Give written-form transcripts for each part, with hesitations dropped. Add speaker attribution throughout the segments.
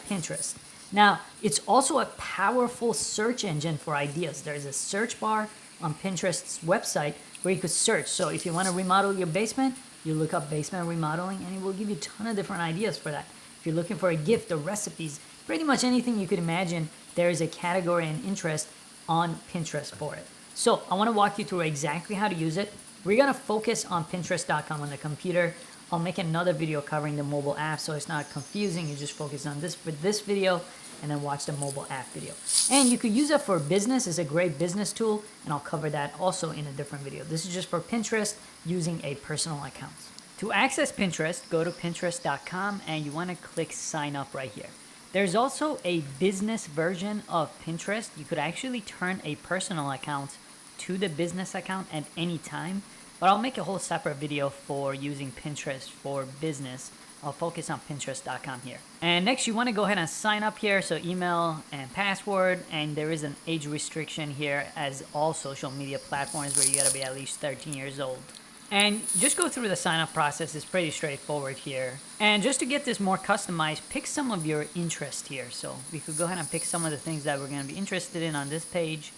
Speaker 1: Pinterest. Now, it's also a powerful search engine for ideas. There's a search bar on Pinterest's website where you could search. So if you want to remodel your basement, you look up basement remodeling and it will give you a ton of different ideas for that. If you're looking for a gift or recipes, pretty much anything you could imagine, there is a category and interest on Pinterest for it. So I want to walk you through exactly how to use it. We're going to focus on Pinterest.com on the computer. I'll make another video covering the mobile app so it's not confusing. You just focus on this for this video and then watch the mobile app video. And you could use it for business. It's a great business tool, and I'll cover that also in a different video. This is just for Pinterest using a personal account. To access Pinterest, go to Pinterest.com and you want to click sign up right here. There's also a business version of Pinterest. You could actually turn a personal account to the business account at any time, but I'll make a whole separate video for using Pinterest for business. I'll focus on Pinterest.com here. And next you want to go ahead and sign up here, so email and password, and there is an age restriction here as all social media platforms where you got to be at least 13 years old. And just go through the sign up process. It's pretty straightforward here. And just to get this more customized, pick some of your interest here. So we could go ahead and pick some of the things that we're going to be interested in on this page.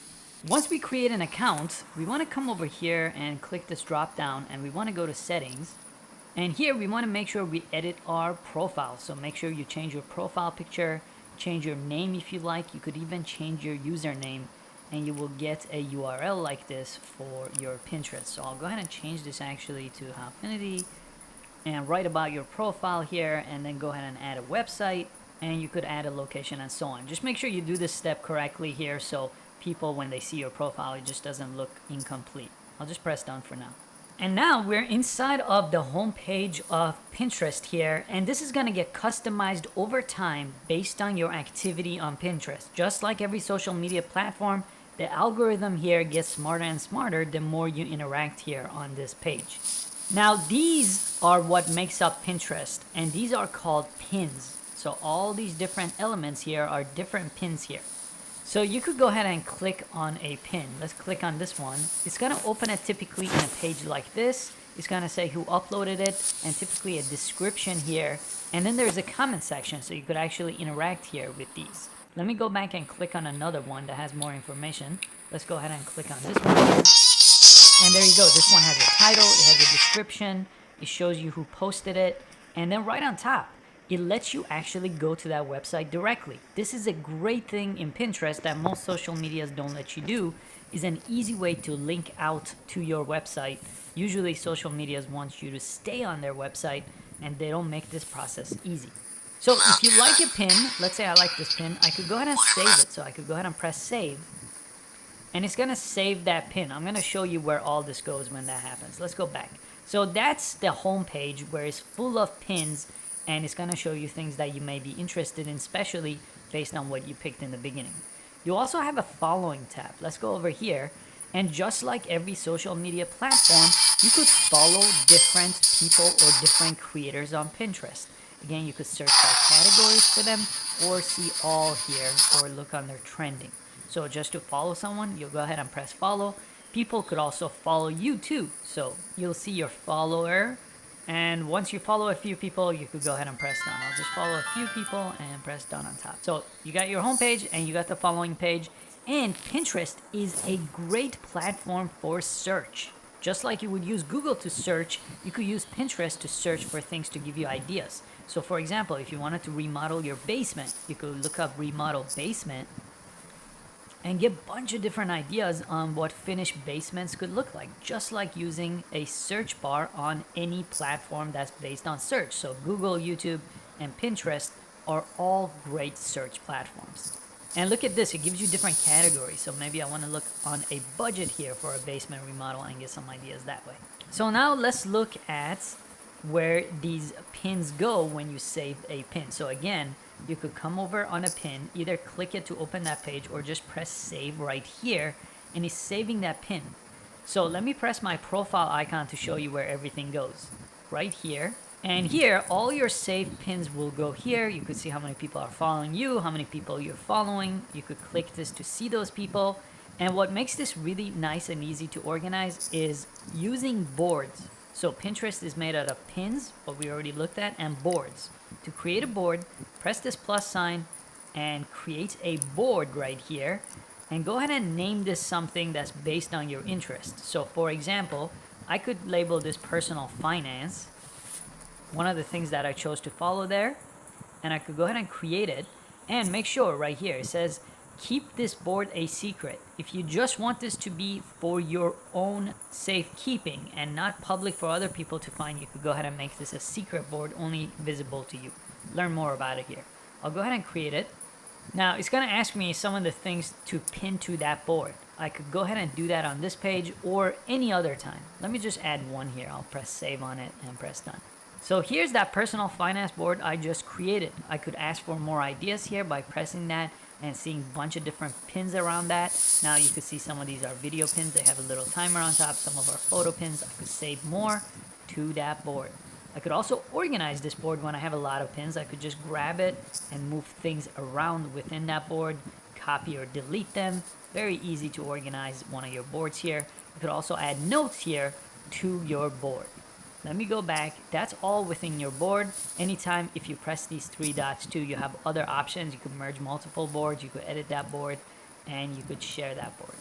Speaker 1: Once we create an account, we want to come over here and click this drop down, and we want to go to settings. And here we want to make sure we edit our profile. So make sure you change your profile picture, change your name if you like. You could even change your username and you will get a URL like this for your Pinterest. So I'll go ahead and change this actually to Hopfinity and write about your profile here, and then go ahead and add a website, and you could add a location and so on. Just make sure you do this step correctly here so people, when they see your profile, it just doesn't look incomplete. I'll just press done for now. And now we're inside of the home page of Pinterest here, and this is gonna get customized over time based on your activity on Pinterest. Just like every social media platform, the algorithm here gets smarter and smarter the more you interact here on this page. Now these are what makes up Pinterest, and these are called pins. So all these different elements here are different pins here. So you could go ahead and click on a pin. Let's click on this one. It's going to open it typically in a page like this. It's going to say who uploaded it and typically a description here. And then there's a comment section, so you could actually interact here with these. Let me go back and click on another one that has more information. Let's go ahead and click on this one here. And there you go. This one has a title, it has a description, it shows you who posted it, and then right on top, it lets you actually go to that website directly. This is a great thing in Pinterest that most social medias don't let you do, is an easy way to link out to your website. Usually social medias want you to stay on their website, and they don't make this process easy. So if you like a pin, let's say I like this pin, I could go ahead and save it. So I could go ahead and press save, and it's gonna save that pin. I'm gonna show you where all this goes when that happens. Let's go back. So that's the home page where it's full of pins, and it's going to show you things that you may be interested in, especially based on what you picked in the beginning. You also have a following tab. Let's go over here, and just like every social media platform, you could follow different people or different creators on Pinterest. Again, you could search by categories for them, or see all here, or look on their trending. So just to follow someone, you'll go ahead and press follow. People could also follow you too, so you'll see your follower. And once you follow a few people, you could go ahead and press done. I'll just follow a few people and press done on top. So you got your home page and you got the following page. And Pinterest is a great platform for search. Just like you would use Google to search, you could use Pinterest to search for things to give you ideas. So for example, if you wanted to remodel your basement, you could look up remodel basement and get a bunch of different ideas on what finished basements could look like, just like using a search bar on any platform that's based on search. So Google, YouTube, and Pinterest are all great search platforms. And look at this, it gives you different categories. So maybe I want to look on a budget here for a basement remodel and get some ideas that way. So now let's look at where these pins go when you save a pin. So again, you could come over on a pin, either click it to open that page or just press save right here, and it's saving that pin. So let me press my profile icon to show you where everything goes. Right here. And here, all your saved pins will go here. You could see how many people are following you, how many people you're following. You could click this to see those people. And what makes this really nice and easy to organize is using boards. So Pinterest is made out of pins, what we already looked at, and boards. To create a board, press this plus sign and create a board right here. And go ahead and name this something that's based on your interest. So for example, I could label this personal finance, one of the things that I chose to follow there. And I could go ahead and create it. And make sure right here, it says, keep this board a secret. If you just want this to be for your own safekeeping and not public for other people to find, you could go ahead and make this a secret board only visible to you. Learn more about it here. I'll go ahead and create it. Now it's going to ask me some of the things to pin to that board. I could go ahead and do that on this page or any other time. Let me just add one here. I'll press save on it and press done. So here's that personal finance board I just created. I could ask for more ideas here by pressing that and seeing a bunch of different pins around that. Now you can see some of these are video pins. They have a little timer on top. Some of our photo pins. I could save more to that board. I could also organize this board when I have a lot of pins. I could just grab it and move things around within that board, copy or delete them. Very easy to organize one of your boards here. You could also add notes here to your board. Let me go back. That's all within your board. Anytime if you press these three dots too, you have other options. You could merge multiple boards. You could edit that board and you could share that board.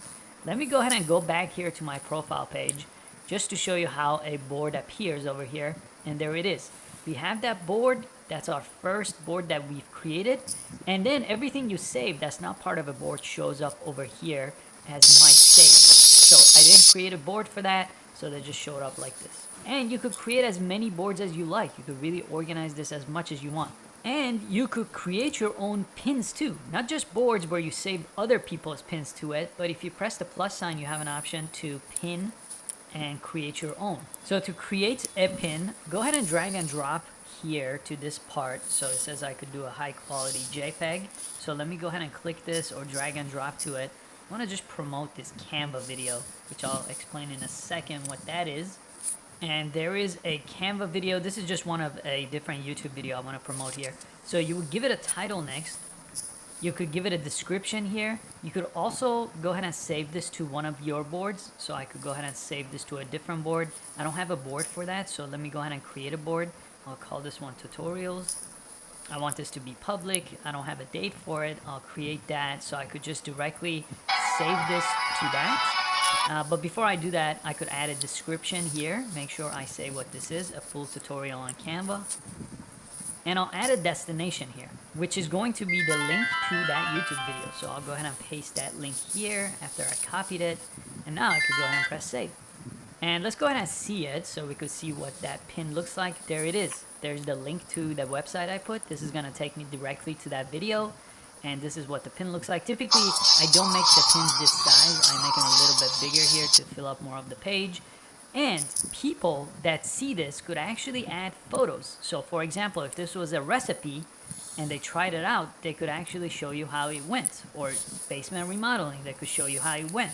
Speaker 1: Let me go ahead and go back here to my profile page just to show you how a board appears over here. And there it is. We have that board. That's our first board that we've created. And then everything you save that's not part of a board shows up over here as my save. So I didn't create a board for that, so they just showed up like this. And you could create as many boards as you like. You could really organize this as much as you want. And you could create your own pins too. Not just boards where you save other people's pins to it, but if you press the plus sign, you have an option to pin and create your own. So to create a pin, go ahead and drag and drop here to this part. So it says I could do a high quality JPEG. So let me go ahead and click this or drag and drop to it. I want to just promote this Canva video, which I'll explain in a second what that is. And there is a Canva video. This is just one of a different YouTube video I want to promote here. So you would give it a title next. You could give it a description here. You could also go ahead and save this to one of your boards. So I could go ahead and save this to a different board. I don't have a board for that, so let me go ahead and create a board. I'll call this one tutorials. I want this to be public. I don't have a date for it. I'll create that, so I could just directly save this to that. But before I do that, I could add a description here. Make sure I say what this is, a full tutorial on Canva. And I'll add a destination here, which is going to be the link to that YouTube video. So I'll go ahead and paste that link here after I copied it. And now I could go ahead and press save. And let's go ahead and see it so we could see what that pin looks like. There it is. There's the link to the website I put. This is going to take me directly to that video. And this is what the pin looks like. Typically, I don't make the pins this size. I make them a little bit bigger here to fill up more of the page. And people that see this could actually add photos. So for example, if this was a recipe and they tried it out, they could actually show you how it went. Or basement remodeling, they could show you how it went.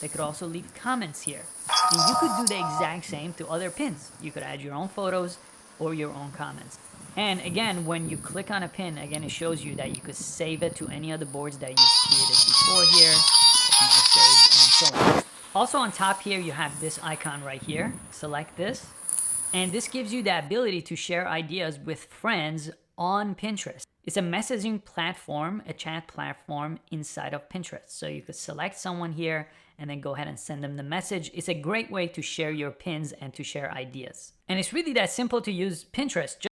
Speaker 1: They could also leave comments here. And you could do the exact same to other pins. You could add your own photos or your own comments. And again, when you click on a pin, again, it shows you that you could save it to any other boards that you've created before here, like my saved and so on. Also on top here, you have this icon right here. Select this. And this gives you the ability to share ideas with friends on Pinterest. It's a messaging platform, a chat platform inside of Pinterest. So you could select someone here and then go ahead and send them the message. It's a great way to share your pins and to share ideas. And it's really that simple to use Pinterest.